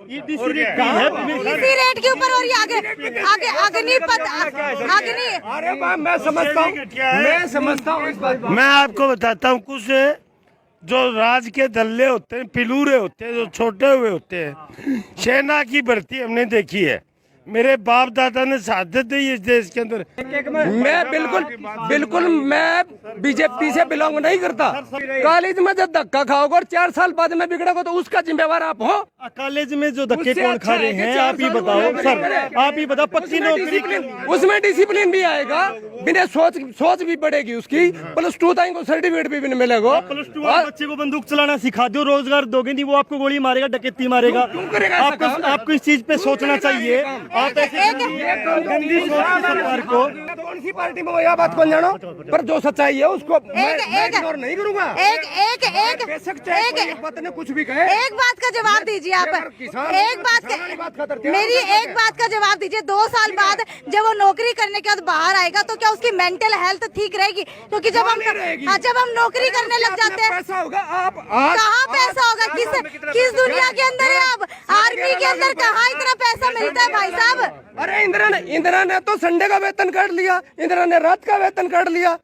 इसी रेट के ऊपर, और ये आगे आगे अग्निपथ अग्नि। अरे मैं समझता हूँ इस बात। मैं आपको बताता हूँ, कुछ जो राज के दल्ले होते हैं, पिलूरे होते हैं, जो छोटे हुए होते हैं, सेना की भर्ती हमने देखी है। मेरे बाप दादा ने शहादत दी इस देश के अंदर। मैं बिल्कुल मैं बीजेपी से बिलोंग नहीं करता। कॉलेज में जब धक्का खाओगे और 4 साल बाद में बिगड़ोगे तो उसका जिम्मेवार आप हो। कॉलेज में जो धक्के कौन खा रहे हैं, आप ही बताओ सर, आप ही बताओ। पक्की नौकरी, उसमें डिसिप्लिन भी आएगा, बिना सोच भी बढ़ेगी उसकी। +2 तक को सर्टिफिकेट भी मिलेगा। +2 बच्चे को बंदूक चलाना सिखा दो, रोजगार दोगे नहीं, वो आपको गोली मारेगा, डकैती मारेगा। आपको इस चीज पे सोचना चाहिए। आप ऐसे गंदी सोच की सरकार को, कौन सी पार्टी में यह बात कौन जानो, पर जो सच्चाई है उसको मैं इग्नोर नहीं करूंगा। कुछ भी कहे, एक बात का जवाब दीजिए आप। मेरी एक बात का जवाब दीजिए। 2 साल बाद जब वो नौकरी करने के बाद बाहर आएगा तो क्या उसकी मेंटल हेल्थ ठीक रहेगी? क्योंकि जब हम नौकरी करने लग जाते हैं, पैसा होगा। आप कहाँ पैसा होगा? किस दुनिया के अंदर है आप? आर्मी के अंदर कहाँ इतना पैसा मिलता है भाई साहब? अरे इंदिरा ने तो संडे का वेतन काट लिया, इंदिरा ने रात का वेतन काट लिया।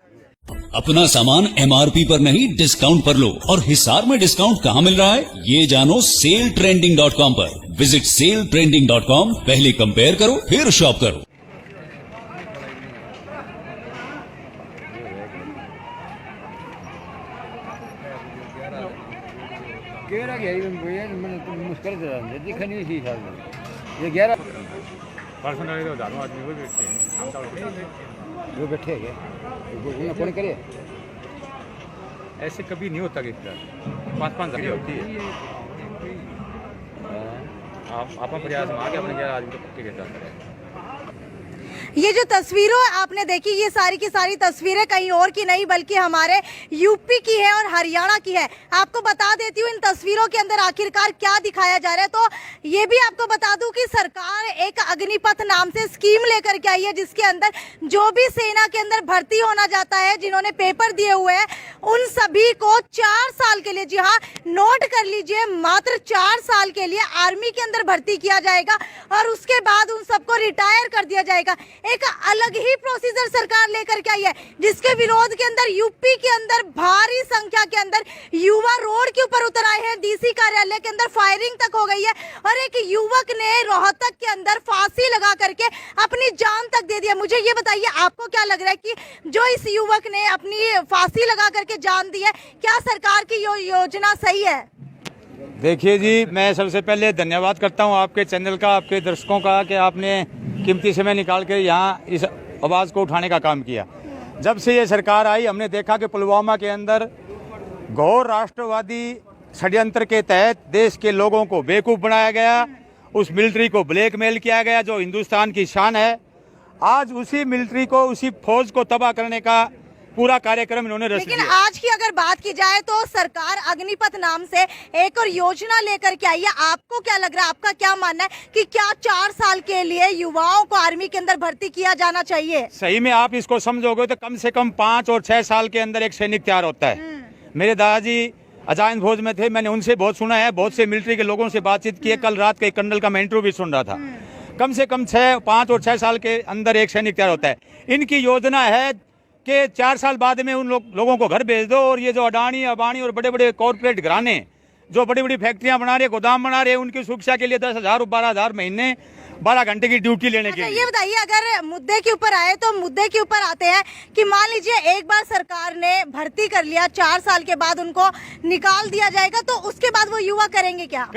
अपना सामान MRP पर नहीं, डिस्काउंट पर लो। और हिसार में डिस्काउंट कहाँ मिल रहा है, ये जानो सेलट्रेंडिंग.com पर। विजिट सेलट्रेंडिंग.com। पहले कंपेयर करो, फिर शॉप करो। मुश्किल से दिखा नहीं थी ये 11 पर्सनल तो जानो आदमी वो बैठे हैं, वो बैठे हैं कौन करे। ऐसे कभी नहीं होता कि 5-5 घंटे होती है। आप प्रयास में आगे अपने 11 आदमी तो पक्के के साथ करें। ये जो तस्वीरों आपने देखी, ये सारी की सारी तस्वीरें कहीं और की नहीं बल्कि हमारे यूपी की है और हरियाणा की है। आपको बता देती हूँ इन तस्वीरों के अंदर आखिरकार क्या दिखाया जा रहा है। तो ये भी आपको बता दूं कि सरकार एक अग्निपथ नाम से स्कीम लेकर के आई है, जिसके अंदर जो भी सेना के अंदर भर्ती होना जाता है, जिन्होंने पेपर दिए हुए हैं, उन सभी को 4 साल के लिए, जी हाँ नोट कर लीजिए, मात्र 4 साल के लिए आर्मी के अंदर भर्ती किया जाएगा और उसके बाद उन सबको रिटायर कर दिया जाएगा। एक अलग ही प्रोसीजर सरकार लेकर के आई है, जिसके विरोध के अंदर यूपी के अंदर भारी संख्या के अंदर युवा रोड के ऊपर उतर आए हैं। डीसी कार्यालय के अंदर फायरिंग तक हो गई है और एक युवक ने रोहतक के अंदर फांसी लगा करके अपनी जान तक दे दिया। मुझे ये बताइए, आपको क्या लग रहा है कि जो इस युवक ने अपनी फांसी लगा करके जान दी है, क्या सरकार की योजना सही है? देखिए जी, मैं सबसे पहले धन्यवाद करता हूं आपके चैनल का, आपके दर्शकों का, कि आपने कीमती समय निकाल के यहाँ इस आवाज़ को उठाने का काम किया। जब से ये सरकार आई, हमने देखा कि पुलवामा के अंदर घोर राष्ट्रवादी षड्यंत्र के तहत देश के लोगों को बेवकूफ़ बनाया गया, उस मिलिट्री को ब्लैकमेल किया गया जो हिंदुस्तान की शान है। आज उसी मिलिट्री को, उसी फौज को तबाह करने का पूरा कार्यक्रम इन्होंने रच दिया। लेकिन आज की अगर बात की जाए तो सरकार अग्निपथ नाम से एक और योजना लेकर के आई है। आपको क्या लग रहा है, आपका क्या मानना है कि क्या 4 साल के लिए युवाओं को आर्मी के अंदर भर्ती किया जाना चाहिए? सही में आप इसको समझोगे तो कम से कम 5 और 6 साल के अंदर एक सैनिक तैयार होता है। मेरे दादाजी अजायन फौज में थे, मैंने उनसे बहुत सुना है, बहुत से मिलिट्री के लोगों से बातचीत की है। कल रात के कर्नल का मैं इंटरव्यू भी सुन रहा था। कम से कम 5 और 6 साल के अंदर एक सैनिक तैयार होता है। इनकी योजना है कि 4 साल बाद में उन लोगों को घर भेज दो और ये जो अडानी अबानी और बड़े बड़े कॉर्पोरेट घराने जो बड़ी बड़ी फैक्ट्रियां बना रहे, गोदाम बना रहे, उनकी सुरक्षा के लिए 10,000 और 12,000 महीने 12 घंटे की ड्यूटी लेने के लिए। ये बताइए, अगर मुद्दे के ऊपर आए तो मुद्दे के ऊपर आते हैं कि मान लीजिए एक बार सरकार ने भर्ती कर लिया, 4 साल के बाद उनको निकाल दिया जाएगा, तो उसके बाद वो युवा करेंगे क्या?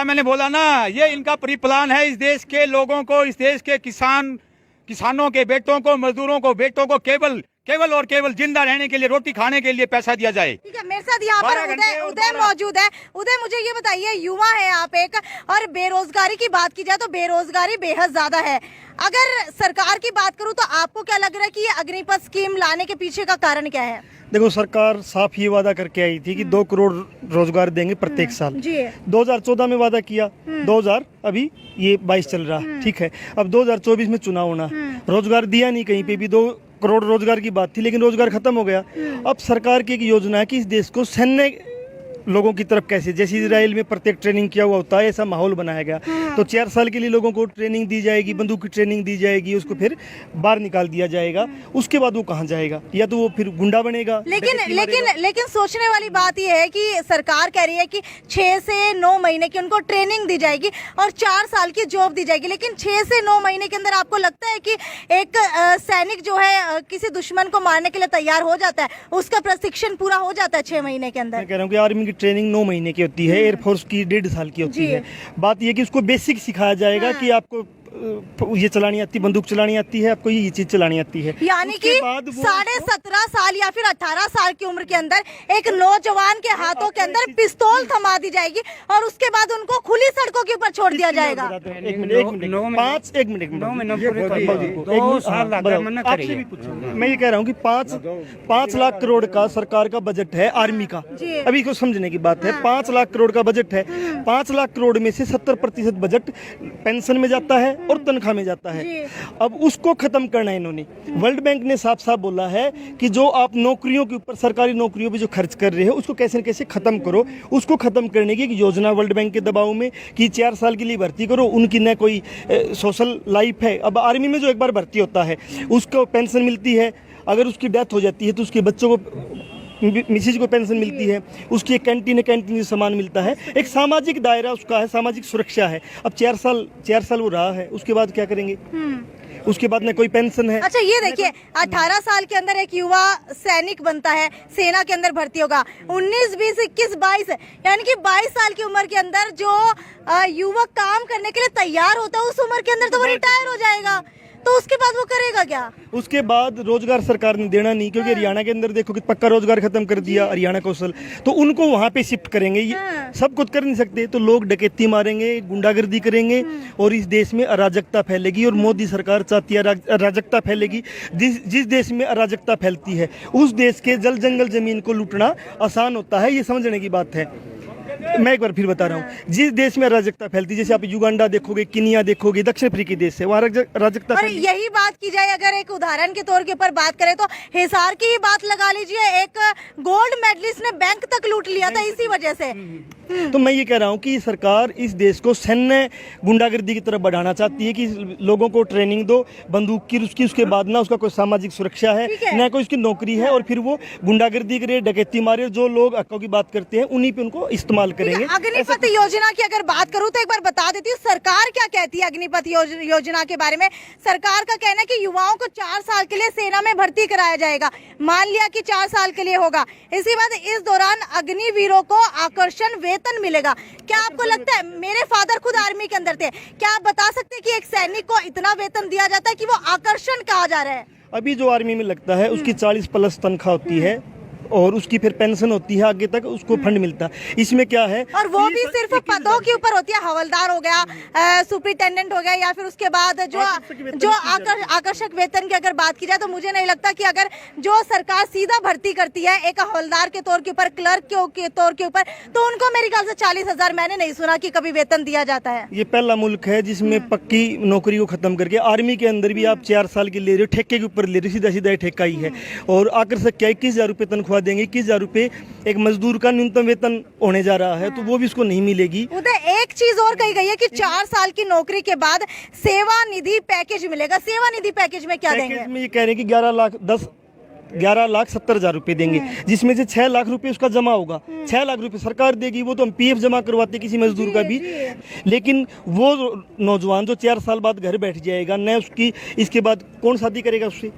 मैंने बोला ना, ये इनका प्री प्लान है। इस देश के लोगों को, इस देश के किसानों के बेटों को, मजदूरों को, बेटों को केवल और केवल जिंदा रहने के लिए, रोटी खाने के लिए पैसा दिया जाए। ठीक है, मेरे साथ यहाँ पर उदय मौजूद है। उदय, मुझे ये बताइए, युवा है आप एक, और बेरोजगारी की बात की जाए तो बेरोजगारी बेहद ज्यादा है। अगर सरकार की बात करूँ तो आपको क्या लग रहा है कि ये अग्निपथ स्कीम लाने के पीछे का कारण क्या है? देखो, सरकार साफ ये वादा करके आई थी कि 2 करोड़ रोजगार देंगे प्रत्येक साल। 2014 में वादा किया, 2000 अभी ये 22 चल रहा, ठीक है। अब 2024 में चुनाव होना, रोजगार दिया नहीं कहीं पे भी। 2 करोड़ रोजगार की बात थी, लेकिन रोजगार खत्म हो गया। अब सरकार की एक योजना है कि इस देश को सैन्य लोगों की तरफ कैसे, जैसे इजराइल में प्रत्येक ट्रेनिंग किया हुआ होता है ऐसा माहौल बनाया गया। तो 4 साल के लिए लोगों को ट्रेनिंग दी जाएगी, बंदूक की ट्रेनिंग दी जाएगी, उसको फिर बाहर निकाल दिया जाएगा। उसके बाद वो कहाँ जाएगा? या तो वो फिर गुंडा बनेगा। लेकिन सोचने वाली बात यह है कि सरकार कह रही है कि 6 से 9 महीने की उनको ट्रेनिंग दी जाएगी और 4 साल की जॉब दी जाएगी। लेकिन 6 से 9 महीने के अंदर आपको लगता है कि एक सैनिक जो है किसी दुश्मन को मारने के लिए तैयार हो जाता है, उसका प्रशिक्षण पूरा हो जाता है 6 महीने के अंदर? मैं कह रहा हूँ कि आर्मी की ट्रेनिंग 9 महीने की होती है, एयरफोर्स की 1.5 साल की होती है। बात यह कि उसको बेसिक सिखाया जाएगा कि आपको ये चलानी आती है, बंदूक चलानी आती है, आपको ये चीज चलानी आती है। यानी कि 17.5 साल या फिर 18 साल की उम्र के अंदर एक नौजवान के हाथों के अंदर पिस्तौल थमा दी जाएगी और उसके बाद उनको खुली सड़कों के ऊपर छोड़ दिया जाएगा। एक मिनट मैं ये कह रहा हूँ कि 5 लाख करोड़ का सरकार का बजट है आर्मी का। अभी को समझने की बात है, 5 लाख करोड़ का बजट है। 5 लाख करोड़ में से 70% बजट पेंशन में जाता है और तनख्वाह में जाता है। अब उसको खत्म करना है इन्होंने। वर्ल्ड बैंक ने साफ साफ बोला है कि जो आप नौकरियों के ऊपर, सरकारी नौकरियों पे जो खर्च कर रहे हो उसको कैसे न कैसे खत्म करो। उसको खत्म करने की एक योजना वर्ल्ड बैंक के दबाव में कि 4 साल के लिए भर्ती करो, उनकी न कोई सोशल लाइफ है। अब आर्मी में जो एक बार भर्ती होता है उसको पेंशन मिलती है, अगर उसकी डेथ हो जाती है तो उसके बच्चों को, मिसेज को पेंशन मिलती है, उसकी एक कैंटीन है, कैंटीन से सामान मिलता है, एक सामाजिक दायरा उसका है, सामाजिक सुरक्षा है। अब 4 साल वो रहा है, उसके बाद क्या करेंगे? उसके बाद में कोई पेंशन है। अच्छा ये देखिए, 18 साल के अंदर एक युवा सैनिक बनता है, सेना के अंदर भर्ती होगा। 19, 20, 21, 22 यानी कि 22 साल की उम्र के अंदर जो युवक काम करने के लिए तैयार होता है उस उम्र के अंदर तो वो रिटायर हो जाएगा। तो उसके बाद वो करेगा क्या? उसके बाद रोजगार सरकार ने देना नहीं, क्योंकि हरियाणा के अंदर देखो कि पक्का रोजगार खत्म कर दिया हरियाणा कौशल, तो उनको वहां पे शिफ्ट करेंगे। ये सब कुछ कर नहीं सकते, तो लोग डकैती मारेंगे, गुंडागर्दी करेंगे और इस देश में अराजकता फैलेगी। और मोदी सरकार चाहती है अराजकता फैलेगी। जिस देश में अराजकता फैलती है उस देश के जल जंगल जमीन को लूटना आसान होता है, ये समझने की बात है। मैं एक बार फिर बता रहा हूँ, जिस देश में अराजकता फैलती है, जैसे आप युगांडा देखोगे, किनिया देखोगे, दक्षिण अफ्रीकी देश है, वहाँ अराजकता। और यही बात की जाए, अगर एक उदाहरण के तौर के ऊपर बात करें तो हिसार की ही बात लगा लीजिए, एक गोल्ड मेडलिस्ट ने बैंक तक लूट लिया था इसी वजह से। तो मैं ये कह रहा हूँ कि सरकार इस देश को सैन्य गुंडागर्दी की तरफ बढ़ाना चाहती है कि लोगों को ट्रेनिंग दो बंदूक की, उसके बाद ना उसका कोई सामाजिक सुरक्षा है, ना कोई उसकी नौकरी है, और फिर वो गुंडागर्दी करे, डकैती मारे। जो लोग हकों की बात करते हैं उन्हीं पे उनको इस्तेमाल करेंगे। अग्निपथ योजना की अगर बात करूं तो एक बार बता देती हूँ सरकार क्या कहती है अग्निपथ योजना के बारे में। सरकार का कहना है कि युवाओं को 4 साल के लिए सेना में भर्ती कराया जाएगा। मान लिया कि 4 साल के लिए होगा, इसी बाद इस दौरान अग्निवीरों को आकर्षण वेतन मिलेगा। क्या आपको लगता है, मेरे फादर खुद आर्मी के अंदर थे, क्या आप बता सकते हैं कि एक सैनिक को इतना वेतन दिया जाता है कि वो आकर्षण कहा जा रहा है? अभी जो आर्मी में लगता है उसकी 40+ तनख्वाह होती है और उसकी फिर पेंशन होती है, आगे तक उसको फंड मिलता है। इसमें क्या है, और वो भी सिर्फ पदों के ऊपर होती है, हवलदार हो गया, सुपरिटेंडेंट हो गया, या फिर उसके बाद जो आकर्षक वेतन की अगर बात की जाए तो मुझे नहीं लगता कि अगर जो सरकार सीधा भर्ती करती है एक हवलदार के तौर के ऊपर, क्लर्क के तौर के ऊपर, तो उनको मेरे ख्याल से 40,000 मैंने नहीं सुना कि कभी वेतन दिया जाता है। ये पहला मुल्क है जिसमें पक्की नौकरी को खत्म करके आर्मी के अंदर भी आप 4 साल के ले रहे हो, ठेके के ऊपर ले रहे हो, सीधा ठेका ही है। और आकर्षक क्या 21,000 रुपये तनख्वाह देंगे। 21,000 रुपए एक मजदूर का न्यूनतम वेतन होने जा रहा है, तो वो भी उसको नहीं मिलेगी। उधर एक चीज और कही गई है कि 4 साल की नौकरी के बाद सेवा निधि पैकेज मिलेगा। सेवा निधि पैकेज में क्या देंगे? में ये कह रहे हैं कि 11,70,000 रुपए देंगे, जिसमें से 6 लाख रुपए उसका जमा होगा। 6 लाख रुपए सरकार देगी, वो तो हम PF जमा करवाते किसी मजदूर का भी। लेकिन वो नौजवान जो 4 साल बाद घर बैठ जाएगा, न उसकी इसके बाद कौन शादी करेगा उससे?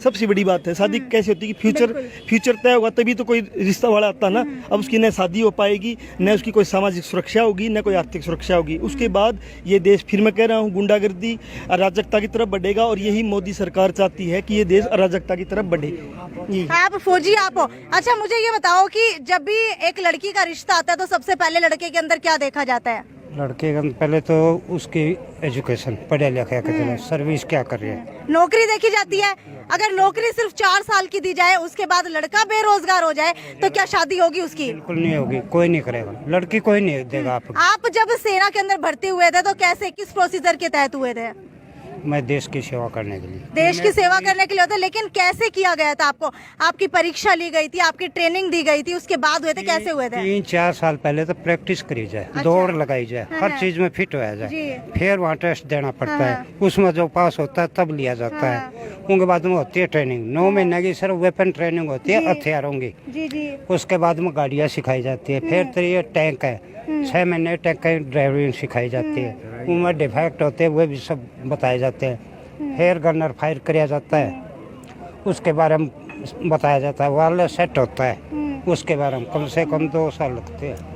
सबसे बड़ी बात है, शादी कैसे होती है कि फ्यूचर तय होगा तभी तो कोई रिश्ता वाला आता ना। अब उसकी न शादी हो पाएगी, न उसकी कोई सामाजिक सुरक्षा होगी, न कोई आर्थिक सुरक्षा होगी। उसके बाद ये देश, फिर मैं कह रहा हूँ, गुंडागर्दी अराजकता की तरफ बढ़ेगा। और यही मोदी सरकार चाहती है कि ये देश अराजकता की तरफ बढ़े। आप फौजी आप हो, अच्छा मुझे ये बताओ कि जब भी एक लड़की का रिश्ता आता है तो सबसे पहले लड़के के अंदर क्या देखा जाता है? लड़के का पहले तो उसकी एजुकेशन, पढ़े लिखे के सर्विस क्या कर रही है, नौकरी देखी जाती है। अगर नौकरी सिर्फ 4 साल की दी जाए, उसके बाद लड़का बेरोजगार हो जाए तो क्या शादी होगी उसकी? बिल्कुल नहीं होगी, कोई नहीं करेगा, लड़की कोई नहीं देगा। आप जब सेना के अंदर भर्ती हुए थे तो कैसे, किस प्रोसीजर के तहत हुए थे? मैं देश की सेवा करने के लिए। देश की सेवा करने के लिए होता है, लेकिन कैसे किया गया था आपको? आपकी परीक्षा ली गई थी, आपकी ट्रेनिंग दी गई थी, उसके बाद हुए थे, कैसे हुए थे? 3-4 साल पहले तो प्रैक्टिस करी जाए, दौड़ लगाई जाए, हर चीज में फिट होया जाए, जी। फिर वहाँ टेस्ट देना पड़ता है, उसमें जो पास होता है तब लिया जाता है। उनके बाद में होती है ट्रेनिंग, 9 महीने की सिर्फ वेपन ट्रेनिंग होती है हथियारों की। जी जी। उसके बाद में गाड़ियाँ सिखाई जाती है, फिर तो ये टैंक है, 6 महीने टैंक की ड्राइविंग सिखाई जाती है, उनमें डिफेक्ट होते हैं वो भी सब बताए जाते हैं, फिर गनर फायर किया जाता है, उसके बारे में बताया जाता है, वाले सेट होता है, उसके बारे में कम से कम 2 साल लगते हैं।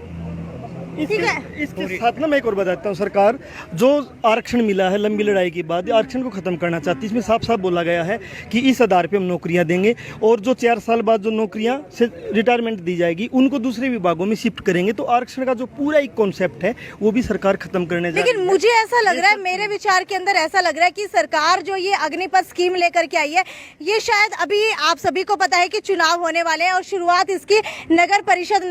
इसके साथ ना मैं एक और बताता हूँ, सरकार जो आरक्षण मिला है लंबी लड़ाई के बाद, आरक्षण को खत्म करना चाहती है। इसमें साफ साफ बोला गया है कि इस आधार पे हम नौकरियां देंगे, और जो 4 साल बाद जो नौकरियां से रिटायरमेंट दी जाएगी उनको दूसरे विभागों में शिफ्ट करेंगे। तो आरक्षण का जो पूरा एक कॉन्सेप्ट है वो भी सरकार खत्म करने जा रही है। लेकिन मुझे ऐसा लग रहा है, मेरे विचार के अंदर ऐसा लग रहा है कि सरकार जो ये अग्निपथ स्कीम लेकर के आई है, ये शायद अभी आप सभी को पता है कि चुनाव होने वाले हैं और शुरुआत इसकी नगर परिषद,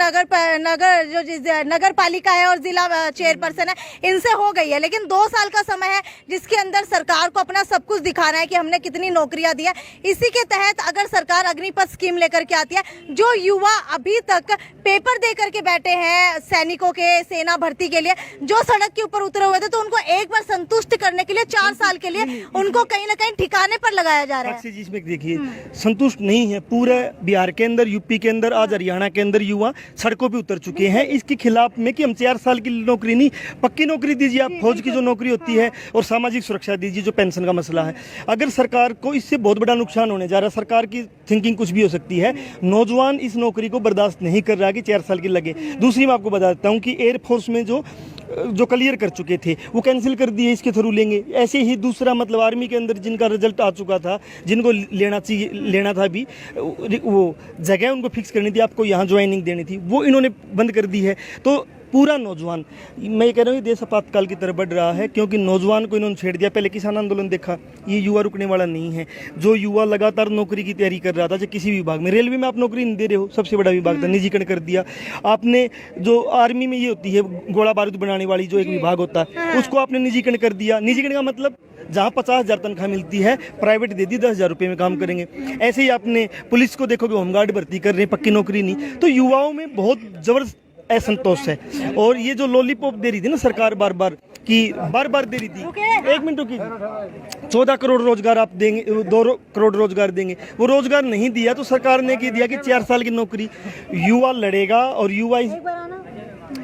नगर पालिका है और जिला चेयरपर्सन है, इनसे हो गई है। लेकिन 2 साल का समय है जिसके अंदर सरकार को अपना सब कुछ दिखाना है कि हमने कितनी नौकरियां दी है। इसी के तहत अगर सरकार अग्निपथ स्कीम लेकर के आती है, जो युवा अभी तक पेपर दे करके बैठे हैं सैनिकों के, सेना भर्ती के लिए, जो सड़क के ऊपर उतरे हुए थे, तो उनको एक बार संतुष्ट करने के लिए 4 साल के लिए उनको कहीं ना कहीं ठिकाने पर लगाया जा रहा है। जिसमें देखिए संतुष्ट नहीं है, पूरे बिहार के अंदर, यूपी के अंदर, आज हरियाणा के अंदर युवा सड़कों पे उतर चुके हैं इसके खिलाफ में कि हम 4 साल की नौकरी नहीं, पक्की नौकरी दीजिए आप, फौज की जो नौकरी होती है, और सामाजिक सुरक्षा दीजिए, जो पेंशन का मसला है। अगर सरकार को इससे बहुत बड़ा नुकसान होने जा रहा है, सरकार की थिंकिंग कुछ भी हो सकती है, नौजवान इस नौकरी को बर्दाश्त नहीं कर रहा कि 4 साल की लगे। दूसरी मैं आपको बता देता हूँ कि एयरफोर्स में जो क्लियर कर चुके थे वो कैंसिल कर दिए, इसके थ्रू लेंगे। ऐसे ही दूसरा मतलब आर्मी के अंदर जिनका रिजल्ट आ चुका था, जिनको लेना था भी, वो जगह उनको फिक्स करनी थी, आपको यहाँ ज्वाइनिंग देनी थी, वो इन्होंने बंद कर दी है। तो पूरा नौजवान, मैं कह रहा हूँ, देश आपातकाल की तरफ बढ़ रहा है, क्योंकि नौजवान को इन्होंने छेड़ दिया। पहले किसान आंदोलन देखा, ये युवा रुकने वाला नहीं है। जो युवा लगातार नौकरी की तैयारी कर रहा था, चाहे किसी भी विभाग में, रेलवे में आप नौकरी नहीं दे रहे हो, सबसे बड़ा विभाग था, निजीकरण कर दिया आपने। जो आर्मी में ये होती है गोला बारूद बनाने वाली जो एक विभाग होता है, उसको आपने निजीकरण कर दिया। निजीकरण का मतलब जहाँ 50,000 तनख्वाह मिलती है, प्राइवेट दे दी 10,000 रुपये में काम करेंगे। ऐसे ही आपने पुलिस को देखोगे, होमगार्ड भर्ती कर रहे हैं, पक्की नौकरी नहीं। तो युवाओं में बहुत जबरदस्त असंतोष है। और ये जो लॉलीपॉप दे रही थी ना सरकार, बार बार दे रही थी, 1 मिनट की 14 करोड़ रोजगार आप देंगे, 2 करोड़ रोजगार देंगे, वो रोजगार नहीं दिया। तो सरकार ने क्या दिया कि 4 साल की नौकरी, युवा लड़ेगा। और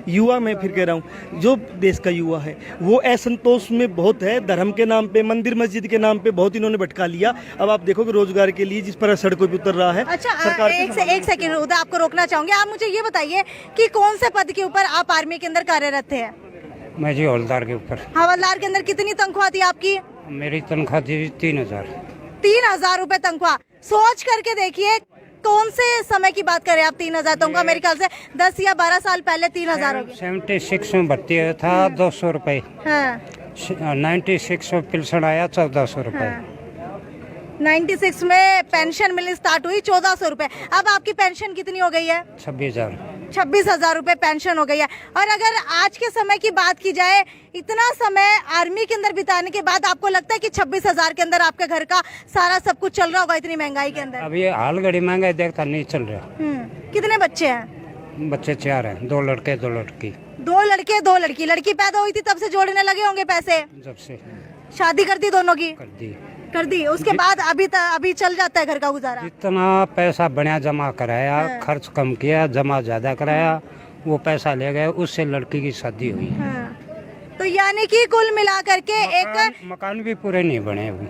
युवा मैं फिर कह रहा हूँ, जो देश का युवा है वो असंतोष में बहुत है। धर्म के नाम पे, मंदिर मस्जिद के नाम पे बहुत इन्होंने भटका लिया। अब आप देखोगे रोजगार के लिए जिस पर सड़कों पे उतर रहा है। अच्छा, सरकार एक सेकंड उधर आपको रोकना चाहूंगी। आप मुझे ये बताइए कि कौन से पद के ऊपर आप आर्मी के अंदर कार्यरत थे? मैं जी हवलदार के ऊपर। हवलदार के अंदर कितनी तनख्वाह थी आपकी? मेरी तनख्वाह थी 3,000। 3,000 रुपए तनख्वाह। सोच करके देखिए, कौन से समय की बात करें आप? 3,000 तनख्वाह मेरे ख्याल से 10 या 12 साल पहले 3,000 होगी। 76 में भर्ती हुआ था, 200 रुपये। 96 में पेंशन आया, 1,400 रुपये। 96 में पेंशन मिलनी स्टार्ट हुई 1,400 रुपए। अब आपकी पेंशन कितनी हो गई है? 26,000 रुपए पेंशन हो गई है। और अगर आज के समय की बात की जाए, इतना समय आर्मी के अंदर बिताने के बाद आपको लगता है कि 26,000 के अंदर आपके घर का सारा सब कुछ चल रहा होगा इतनी महंगाई के अंदर? अब ये हाल घड़ी महंगाई देखता नहीं चल रहा। कितने बच्चे हैं? बच्चे 4 हैं, 2 लड़के 2 लड़की। 2 लड़के 2 लड़की। लड़की पैदा हुई थी तब से जोड़ने लगे होंगे पैसे? जब से शादी कर दी दोनों की? कर दी। उसके बाद अभी चल जाता है घर का गुजारा? जितना पैसा बढ़िया जमा कराया, खर्च कम किया, जमा ज्यादा कराया, वो पैसा ले गए, उससे लड़की की शादी हुई। तो यानी कि कुल मिलाकर के मकान भी पूरे नहीं बने अभी।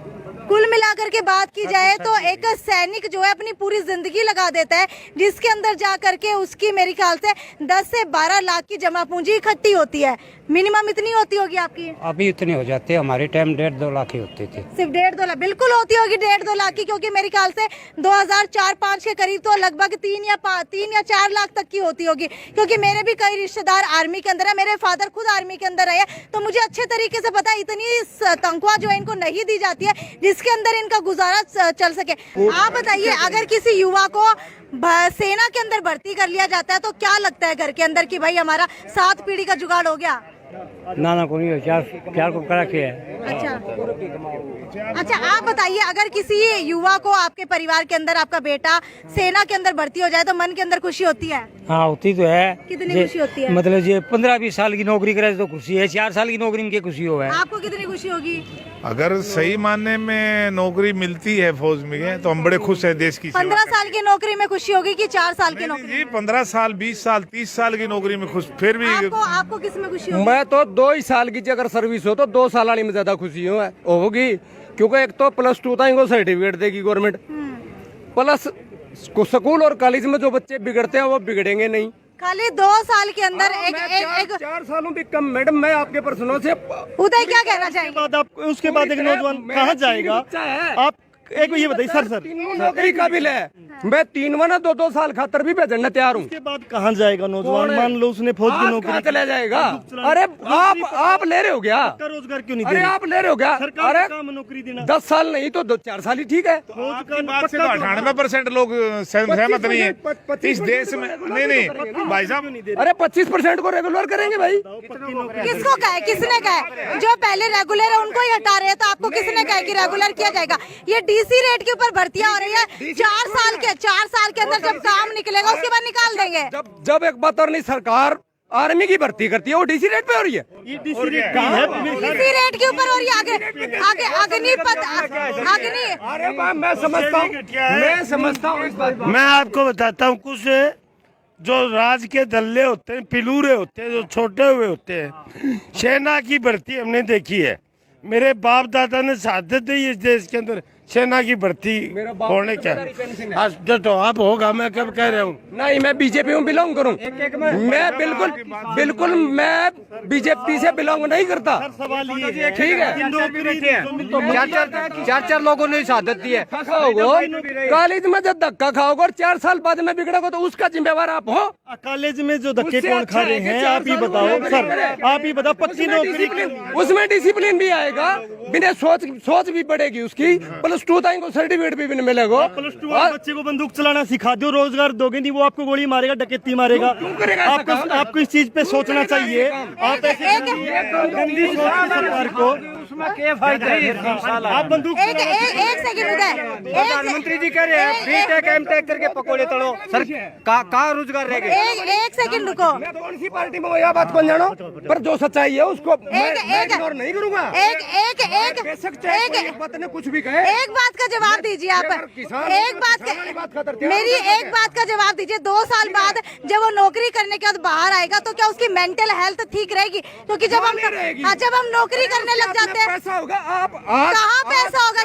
कुल मिलाकर के बात की जाए तो एक सैनिक जो है अपनी पूरी जिंदगी लगा देता है, जिसके अंदर जा करके उसकी मेरे ख्याल से 10 से 12 लाख की जमा पूंजी इकट्ठी होती है। मिनिमम इतनी होती होगी आपकी? अभी इतनी हो जाती है, हमारे टाइम 1.5-2 लाख ही होती थी। सिर्फ 1.5-2 लाख? बिल्कुल होती होगी 1.5-2 लाख की, क्योंकि मेरे ख्याल से 2004-05 के करीब तो लगभग 3 या 4 लाख तक की होती होगी। क्योंकि मेरे भी कई रिश्तेदार आर्मी के अंदर है, मेरे फादर खुद आर्मी के अंदर है, तो मुझे अच्छे तरीके से पता है इतनी तनख्वाह जो है इनको नहीं दी जाती है जिसके अंदर इनका गुजारा चल सके। आप बताइए, अगर किसी युवा को सेना के अंदर भर्ती कर लिया जाता है तो क्या लगता है घर के अंदर कि भाई हमारा 7 पीढ़ी का जुगाड़ हो गया? ना को नहीं, 4 को करा के है। अच्छा, अच्छा आप बताइए, अगर किसी युवा को आपके परिवार के अंदर आपका बेटा सेना के अंदर भर्ती हो जाए तो मन के अंदर खुशी होती है? हाँ होती तो है। कितनी खुशी होती है? मतलब ये 15-20 साल की नौकरी करे तो खुशी है, 4 साल की नौकरी में क्या खुशी हो है। आपको कितनी खुशी होगी? अगर सही मायने में नौकरी मिलती है फौज में तो हम बड़े खुश हैं देश की सेवा 15 साल की नौकरी में खुशी होगी कि 4 साल की नहीं, नौकरी? जी 15 साल 20 साल 30 साल की नौकरी में खुश फिर भी आपको किस में खुशी होगी? मैं तो 2 ही साल की अगर सर्विस हो तो 2 साल वाली में ज्यादा खुशी होगी, क्योंकि एक तो +2 तक को सर्टिफिकेट देगी गवर्नमेंट, प्लस स्कूल और कॉलेज में जो बच्चे बिगड़ते हैं वो बिगड़ेंगे नहीं। खाली 2 साल के अंदर एक 4 सालों भी कम। मैडम मैं आपके प्रश्नों से उदय क्या कहना चाहेंगे? उसके बाद एक नौजवान कहाँ जाएगा? आप एक ये बताइए सर नौकरी काबिल है, मैं 3 महीना 2-2 साल खातर भी भेजने तैयार हूँ। उसके बाद कहाँ जाएगा नौजवान? मान लो उसने फौज की नौकरी चला जाएगा। अरे आप ले रहे हो क्या? रोजगार क्यों नहीं? अरे आप ले रहे हो क्या? अरे नौकरी देना 10 साल नहीं तो 4 साल ही ठीक है। आपकी बात से तो 98% लोग सहमत नहीं है इस देश में। नहीं भाई साहब, अरे 25% को रेगुलर करेंगे भाई। किसको कहे? किसने कहे? जो पहले रेगुलर है उनको ही हटा रहे हैं, तो आपको किसने कहे कि रेगुलर किया जाएगा? ये डीसी रेट के ऊपर भर्तियां हो रही है। 4 साल के अंदर जब काम निकलेगा उसके बाद निकाल देंगे। जब एक बात और नहीं, सरकार आर्मी की भर्ती करती है वो डीसी रेट पे हो रही है। ये डीसी रेट कहाँ है? डीसी रेट के ऊपर हो रही है। आगे अरे मैं समझता हूँ इस बात। मैं आपको बताता हूँ, कुछ जो राज के दल्ले होते हैं, पिलूरे होते हैं, जो छोटे हुए होते हैं, सेना की भर्ती हमने देखी है। मेरे बाप दादा ने शहादत दी इस देश के अंदर सेना की भर्ती होने क्या। तो आप होगा, मैं कब कह रहा हूँ। नहीं, मैं बीजेपी में बिलोंग करूँ। मैं बिल्कुल मैं बीजेपी से बिलोंग नहीं करता। ठीक है, 4 लोगों ने शहादत दी है। कॉलेज में जब धक्का खाओगे और 4 साल बाद में बिगड़ोगे तो उसका जिम्मेवार आप हो। कॉलेज में जो धक्के कौन खा रहे हैं आप ही बताओ सर, आप ही बताओ। पक्की नौकरी उसमें डिसिप्लिन भी आएगा, बिना सोच भी बढ़ेगी उसकी। +2 तक को सर्टिफिकेट भी मिलेगा। +2 बच्चे को बंदूक चलाना सिखा दो, रोजगार दोगे नहीं, वो आपको गोली मारेगा, डकैती मारेगा। आपको इस चीज पे सोचना चाहिए। आप ऐसे गंदी सोच की सरकार को आप बंदूक एक सेकंड उदय, प्रधानमंत्री जी कह रहे हैं बीटेक एमटेक करके पकोड़े तड़ो। सर कहाँ रोजगार रह गए? एक सेकंड रुको। मैं तो कौन सी पार्टी में यह बात कौन जानो, पर जो सच्चाई है उसको मैं इग्नोर नहीं करूंगा। एक बात ने कुछ भी कहे, एक बात का जवाब दीजिए आप। मेरी एक बात का जवाब दीजिए। 2 साल बाद जब वो नौकरी करने के बाद बाहर आएगा तो क्या उसकी मेंटल हेल्थ ठीक रहेगी? क्योंकि जब हम नौकरी करने लग जाते हैं, पैसा होगा। आप कहाँ पैसा होगा?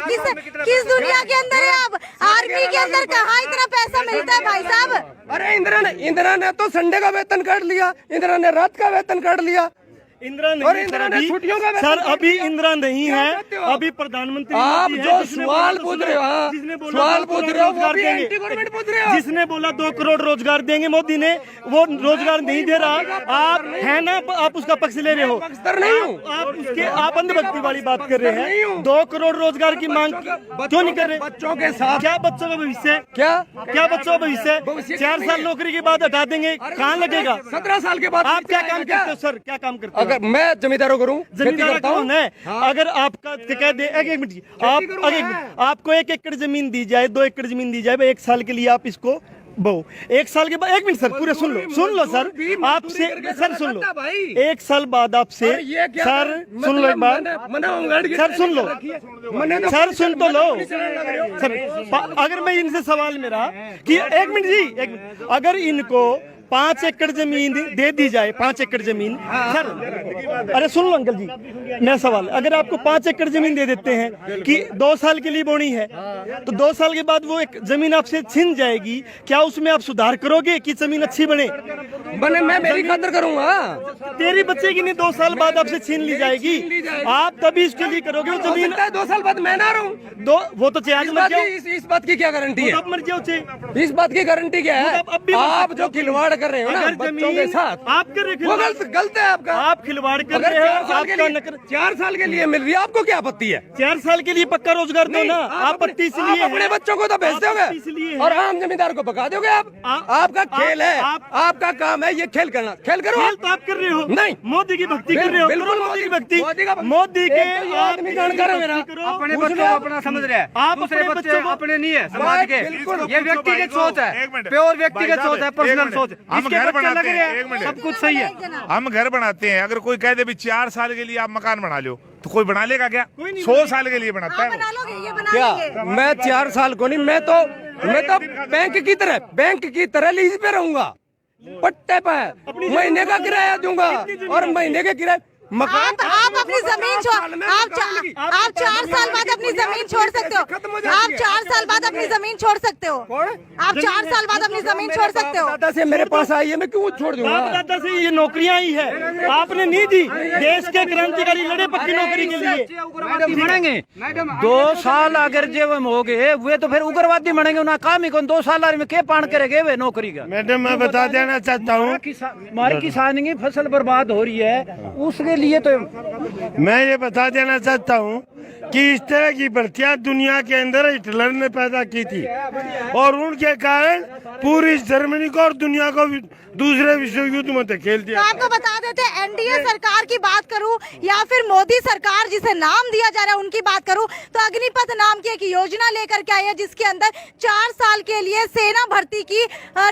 किस दुनिया के अंदर है आप? आर्मी के अंदर कहाँ इतना पैसा मिलता है भाई साहब? अरे इंदिरा ने तो संडे का वेतन काट लिया, इंदिरा ने रात का वेतन काट लिया। इंदिरा नहीं, और इंदिरा ने छुट्टियों का सर अभी इंदिरा नहीं है, अभी प्रधानमंत्री आप मोदी जो है, जिसने सवाल बोला- पूछ रहे हो, हाँ, जिसने बोला सवाल 2 पूछ करोड़ रहे हो, रोजगार वो भी देंगे। एंटी गवर्नमेंट पूछ रहे हो। जिसने बोला 2 करोड़ रोजगार देंगे मोदी ने, वो रोजगार नहीं दे रहा। आप है ना, आप उसका पक्ष ले रहे हो। पक्षधर नहीं हूँ। आप अंधभक्ति वाली बात कर रहे हैं। 2 करोड़ रोजगार की मांग क्यों नहीं कर रहे? बच्चों के साथ क्या बच्चों का भविष्य? क्या बच्चों का भविष्य? 4 साल नौकरी के बाद हटा देंगे, कहाँ लगेगा? 17 साल के बाद आप क्या काम करते हो सर? क्या काम करते हो? अगर मैं जमींदारों करूँ, जमींदार करता हूँ। कौन है? अगर आपका कह दे एक मिनट, आपको 1 एकड़ जमीन दी जाए, 2 एकड़ जमीन दी जाए, 1 साल के लिए आप इसको बो 1 साल के बाद 1 मिनट सर, पूरे सुन लो सर, आपसे सर सुन लो, 1 साल बाद आपसे सर सुन लो एक बार सर, सुन लो सर, सुन तो लो सर। अगर मैं इनसे सवाल मेरा कि 1 मिनट जी, 1 मिनट, अगर इनको 5 एकड़ जमीन दे दी जाए, 5 एकड़ जमीन सर, अरे सुन लो अंकल जी, मेरा सवाल, अगर आपको 5 एकड़ जमीन दे देते हैं कि 2 साल के लिए बोनी है, तो 2 साल के बाद वो एक जमीन आपसे छिन जाएगी, क्या उसमें आप सुधार करोगे कि जमीन अच्छी बने? मैं मेरी खातिर करूंगा। तेरी बच्चे की नहीं 2 साल बाद आपसे छीन ली जाएगी, आप तभी इसके लिए करोगे। वो जमीन 2 साल बाद मैं ना रहूं, वो तो चाहिए इस बात की क्या गारंटी है? मर जाओ, इस बात की गारंटी क्या है? आप जो खिलवाड़ कर रहे हो ना बच्चों के साथ, आप कर रहे वो गलत है आपका। आप खिलवाड़ कर रहे हो। 4 साल के लिए मिल रही है, आपको क्या आपत्ति है? 4 साल के लिए पक्का रोजगार दो ना। आपत्ति इसलिए अपने बच्चों को तो भेज दोगे और आम जमींदार को पका दोगे। आप आपका खेल है, आपका काम काम है ये खेल करना, खेल करो। खेल तो आप कर रहे हो, नहीं मोदी की भक्ति कर रहे हो, बिल्कुल मोदी की भक्ति, मोदी के आदमी जानकार है मेरा। अपने बच्चों को अपना समझ रहे हैं, आप दूसरे अपने बच्चे बच्चों को- अपने नहीं है समाज के। ये व्यक्तिगत सोच है, एक मिनट। प्योर व्यक्तिगत सोच है, पर्सनल सोच। हम इसके घर बच्चे बनाते लग रहे हैं, हैं, एक मिनट। सब कुछ सही है। हम घर बनाते हैं, अगर कोई कह दे भी 4 साल के लिए आप मकान बना लो तो कोई बना लेगा क्या? 100 साल के लिए बनाता आप है बना लोगे, ये बना क्या लेंगे। मैं 4 साल को नहीं, मैं तो बैंक की तरह लीज पे रहूंगा, पट्टे पे महीने का किराया दूंगा और महीने के किराए मकान। आप अपनी जमीन छोड़, आप 4 साल बाद अपनी जमीन छोड़ सकते हो। आप 4 साल बाद अपनी जमीन छोड़ सकते हो। आप 4 साल बाद अपनी जमीन छोड़ सकते हो। दादा से मेरे पास आई है, मैं क्यों छोड़ दूंगा? बाप दादा से ये नौकरियां ही है, आपने नहीं दी। देश के क्रांतिकारी लड़े पक्की नौकरी के लिए। बनेंगे 2 साल अगर जब हम हो गए वे तो फिर उग्रवादी बनेंगे। उन्हें काम ही कौन 2 साल में क्या पान करेंगे वे नौकरी का। मैडम मैं बता देना चाहता हूँ, हमारी किसान की फसल बर्बाद हो रही है, उसके लिए तो मैं ये बता देना चाहता हूँ कि इस तरह की भर्तियां दुनिया के अंदर हिटलर ने पैदा की थी और उनके कारण पूरी जर्मनी को और दुनिया को दूसरे विश्व युद्ध में धकेल तो दिया। आपको बता देते हैं, एनडीए सरकार की बात करूं या फिर मोदी सरकार जिसे नाम दिया जा रहा है उनकी बात करूं तो अग्निपथ नाम की एक योजना लेकर के आई है जिसके अंदर 4 साल के लिए सेना भर्ती की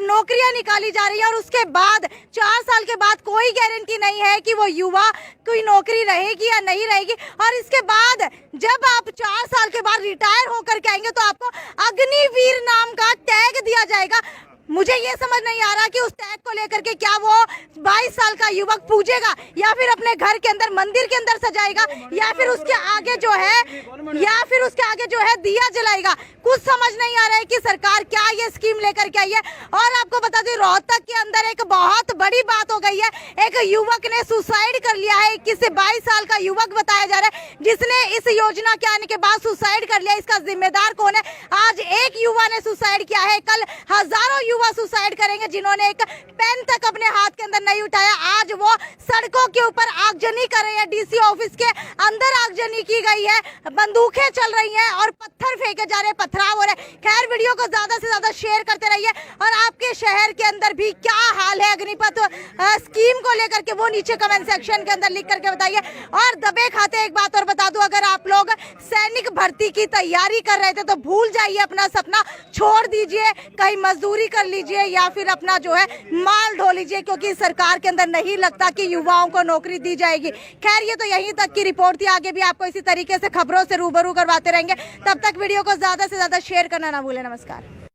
नौकरियां निकाली जा रही है और उसके बाद 4 साल के बाद कोई गारंटी नहीं है कि वो युवा कोई नौकरी रहेगी या नहीं रहेगी। और इसके बाद जब आप 4 साल के बाद रिटायर होकर के आएंगे तो आपको अग्निवीर नाम का टैग दिया जाएगा। मुझे ये समझ नहीं आ रहा कि उस टैग को लेकर के क्या वो 22 साल का युवक पूजेगा या फिर अपने घर के अंदर मंदिर के अंदर सजाएगा या फिर उसके आगे जो है दिया जलाएगा। कुछ समझ नहीं आ रहा है कि सरकार क्या ये स्कीम लेकर के आई है। और आपको बता दें, रोहतक के अंदर एक बहुत बड़ी बात हो गई है। एक युवक ने सुसाइड कर लिया है, 21 से 22 साल का युवक बताया जा रहा है जिसने इस योजना के आने के बाद सुसाइड कर लिया। इसका जिम्मेदार कौन है? आज एक युवा ने सुसाइड किया है, कल हजारों युवा सुसाइड करेंगे जिन्होंने एक पेन तक अपने हाथ के अंदर नहीं उठाया। आज वो सड़कों के ऊपर आगजनी कर रहे हैं, डीसी ऑफिस के अंदर आगजनी की गई है, बंदूकें चल रही हैं और पत्थर फेंके जा रहे हैं, पथराव हो रहे हैं। खैर, वीडियो को ज्यादा से ज्यादा शेयर करते रहिए और आपके शहर के अंदर भी क्या हाल है अग्निपथ स्कीम को लेकर के वो नीचे कमेंट सेक्शन के अंदर लिख करके बताइए। और दबे खाते एक बात और बता दूं, अगर आप लोग सैनिक भर्ती की तैयारी कर रहे थे तो भूल जाइए अपना सपना, छोड़ दीजिए, कहीं मजदूरी कर लीजिए या फिर अपना जो है माल ढो लीजिए, क्योंकि सरकार के अंदर नहीं लगता कि युवाओं को नौकरी दी जाएगी। खैर, ये तो यहीं तक की रिपोर्ट थी, आगे भी आपको इसी तरीके से खबरों से रूबरू करवाते रहेंगे। तब तक वीडियो को ज्यादा से ज्यादा शेयर करना ना भूलें। नमस्कार।